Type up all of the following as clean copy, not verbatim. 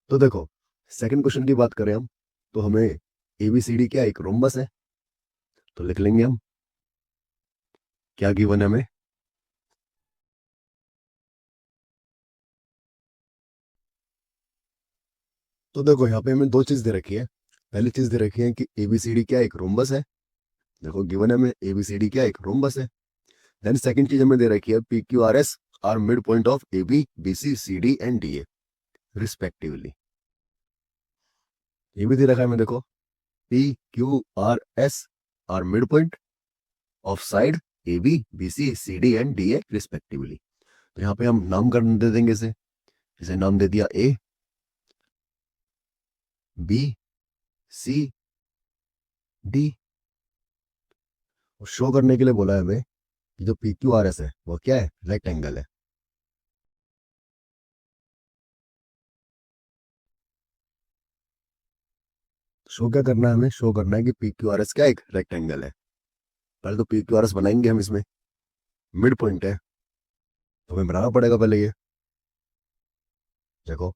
तो देखो, second question की बात करें हम, तो हमें एबीसीडी क्या एक रोम्बस है, तो लिख लेंगे हम क्या गिवन है हमें। तो देखो यहाँ पे हमें दो चीज दे रखी है। पहली चीज दे रखी है कि एबीसीडी क्या एक रोम्बस है। देखो गिवन है हमें एबीसीडी क्या एक रोम्बस है। देन सेकंड चीज हमें दे रखी है P Q R S are mid point of A B B C C D and D A respectively. ये भी दे रखा है हमें, देखो P Q R S are mid point of side A B B C C D and D A respectively. तो यहाँ पे हम नामकरण दे देंगे इसे। इसे नाम दे दिया ए बी सी डी। और शो करने के लिए बोला है हमें कि जो पी क्यू आर एस है वो क्या है, रेक्टेंगल है। शो क्या करना है हमें, शो करना है कि पी क्यू आर एस क्या एक रेक्टेंगल है। पहले तो पी क्यू आर एस बनाएंगे हम, इसमें मिड पॉइंट है तो हमें बनाना पड़ेगा पहले ये। देखो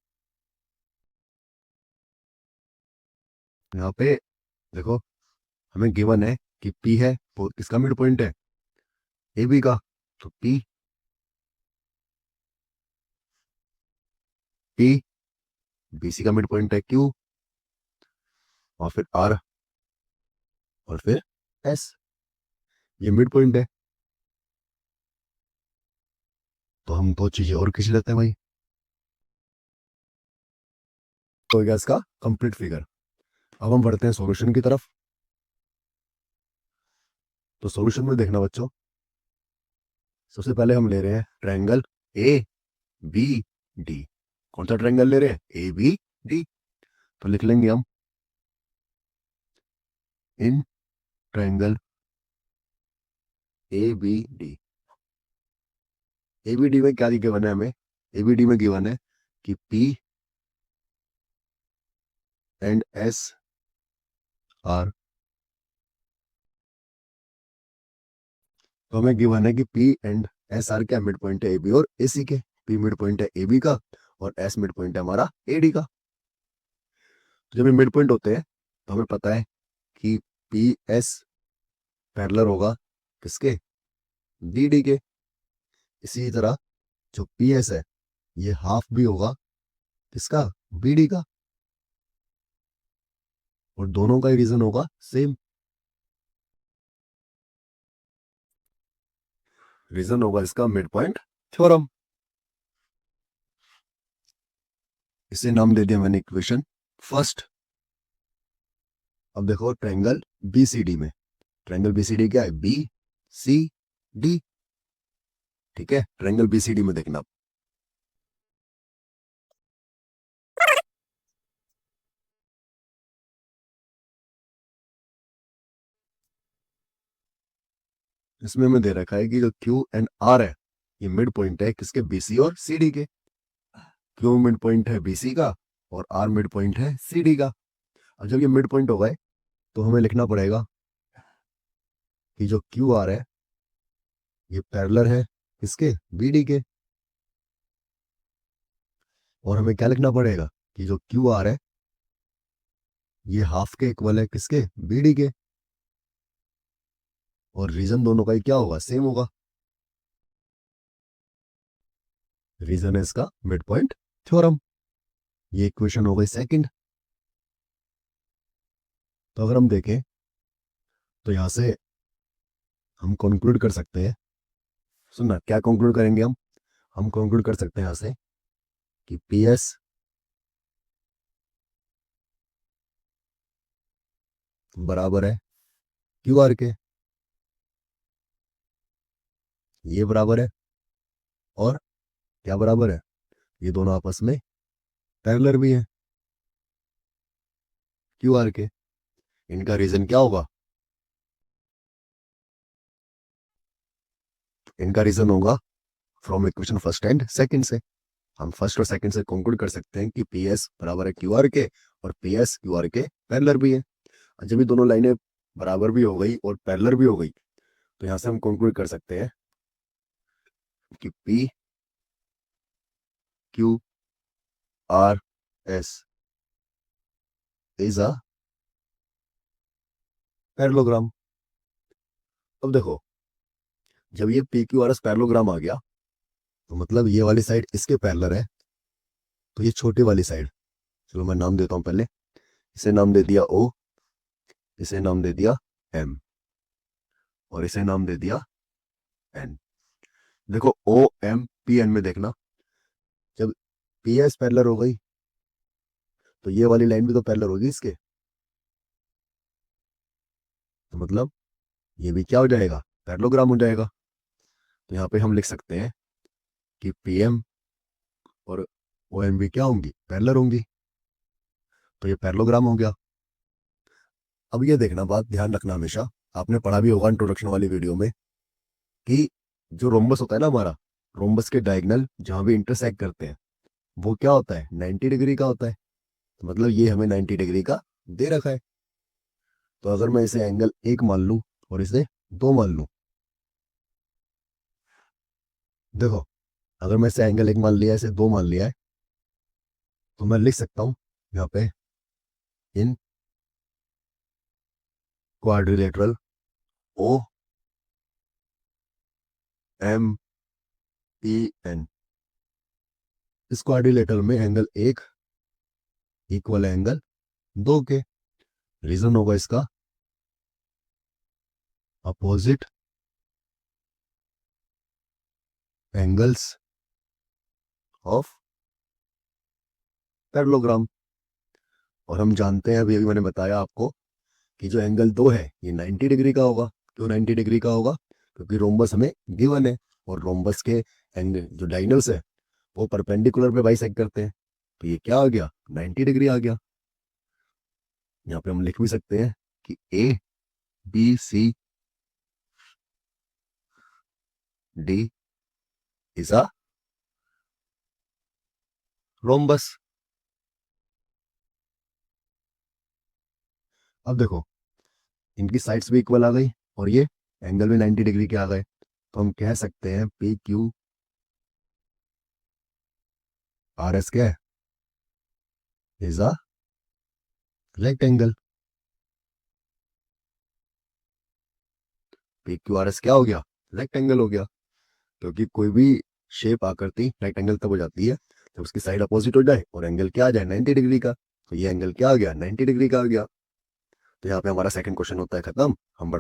यहाँ पे, देखो हमें गिवन है कि पी है वो किसका मिड पॉइंट है, ए बी का। तो पी पी बी सी का मिड पॉइंट है क्यू, और फिर आर, और फिर एस, ये मिड पॉइंट है। तो हम दो चीजें और खींच लेते हैं भाई, तो हो गया इसका कंप्लीट फिगर। अब हम बढ़ते हैं सॉल्यूशन की तरफ। तो सॉल्यूशन में देखना बच्चों, सबसे पहले हम ले रहे हैं ट्रायंगल ए बी डी। कौन सा ट्रायंगल ले रहे हैं, ए बी डी। तो लिख लेंगे हम in triangle A B D. A B D में क्या गिवन है हमें, ए बी डी में गिवन है कि पी एंड एस आर। तो हमें गिवन है कि पी एंड एस आर क्या मिड पॉइंट है ए बी और ए सी के। पी मिड पॉइंट है ए बी का और एस मिड पॉइंट है हमारा ए डी का। तो जब ये मिड पॉइंट होते हैं तो हमें पता है कि पी एस पैरेलल होगा किसके, बी डी के। इसी तरह जो पी एस है ये हाफ भी होगा किसका, बी डी का। और दोनों का ही रीजन होगा सेम, रीजन होगा इसका मिड पॉइंट थ्योरम। इसे नाम दे दिया मैंने इक्वेशन फर्स्ट। अब देखो ट्रायंगल बीसीडी में, ट्रायंगल बीसीडी क्या है, बी सी डी। ठीक है, ट्रायंगल बीसीडी में देखना। इसमें हमें दे रखा है कि जो क्यू एंड आर है ये मिड पॉइंट है किसके, बीसी और सीडी के। क्यू मिड पॉइंट है बीसी का और आर मिड पॉइंट है सीडी का। अब जब ये मिड पॉइंट हो गए तो हमें लिखना पड़ेगा कि जो क्यू आर है ये पैरेलल है किसके, बीडी के। और हमें क्या लिखना पड़ेगा कि जो क्यू आर है ये हाफ के इक्वल है किसके, बीडी के। और रीजन दोनों का ही क्या होगा, सेम होगा। रीजन है इसका मिड पॉइंट थ्योरम। ये इक्वेशन हो गई सेकंड। तो अगर हम देखें तो यहां से हम कंक्लूड कर सकते हैं, सुनना क्या कंक्लूड करेंगे हम कंक्लूड कर सकते हैं यहां से कि पी एस बराबर है क्यू आर के, ये बराबर है, और क्या बराबर है, ये दोनों आपस में पैरेलल भी है क्यू आर के। इनका रीजन क्या होगा, इनका रीजन होगा from equation first and second से। हम फर्स्ट और सेकंड से कंक्लूड कर सकते हैं कि पी एस बराबर है क्यू आर के और पी एस क्यू आर के पैरेलल भी है। और जब ये दोनों लाइनें बराबर भी हो गई और पैरेलल भी हो गई तो यहां से हम कंक्लूड कर सकते हैं कि P Q R S is a parallelogram. अब देखो, जब ये P Q R S parallelogram आ गया तो मतलब ये वाली साइड इसके पैरेलल है, तो ये छोटी वाली साइड, चलो मैं नाम देता हूं पहले, इसे नाम दे दिया ओ, इसे नाम दे दिया एम, और इसे नाम दे दिया एन। देखो ओ एम पी एन में देखना, जब पी एस पैरेलल हो गई तो ये वाली लाइन भी तो पैरेलल होगी इसके, तो मतलब ये भी क्या हो जाएगा, पैरेललोग्राम हो जाएगा। तो यहाँ पे हम लिख सकते हैं कि पी एम और ओ एम भी क्या होंगी, पैरेलल होंगी, तो ये पैरेललोग्राम हो गया। अब ये देखना, बात ध्यान रखना हमेशा, आपने पढ़ा भी होगा इंट्रोडक्शन वाली वीडियो में, कि जो रोम्बस होता है ना हमारा, रोम्बस के डायगोनल जहां भी इंटरसेक्ट करते हैं वो क्या होता है, 90 डिग्री का होता है। तो मतलब ये हमें 90 डिग्री का दे रखा है। तो अगर मैं इसे एंगल 1 मान लूं और इसे 2 मान लूं, देखो अगर मैं इसे एंगल 1 मान लिया, इसे 2 मान लिया है, तो मैं लिख सकता हूं यहाँ पे in quadrilateral O M P N, इस क्वाड्रिलेटरल में एंगल 1 इक्वल एंगल 2 के। रीजन होगा इसका अपोजिट एंगल्स ऑफ पैरेललोग्राम। और हम जानते हैं, अभी अभी मैंने बताया आपको, कि जो एंगल 2 है ये 90 डिग्री का होगा। क्यों 90 डिग्री का होगा, क्योंकि रोम्बस हमें गिवन है, और रोम्बस के एंगल जो डायगोनल्स है वो परपेंडिकुलर पे बाइसेक्ट करते हैं। तो ये क्या आ गया, 90 डिग्री आ गया। यहाँ पे हम लिख भी सकते हैं कि A B C D is a rhombus. अब देखो, इनकी साइड्स भी इक्वल आ गई और ये एंगल भी 90 डिग्री के आ गए, तो हम कह सकते हैं पी क्यू आर एस क्या है, is a rectangle. P Q R S क्या हो गया, रेक्टेंगल हो गया। क्योंकि कोई भी शेप आकृति रेक्टेंगल तब हो जाती है जब उसकी साइड अपोजिट हो जाए और एंगल क्या आ जाए, 90 डिग्री का। तो ये एंगल क्या आ गया, 90 डिग्री का आ गया। तो यहाँ पे हमारा सेकंड क्वेश्चन होता है खत्म। हम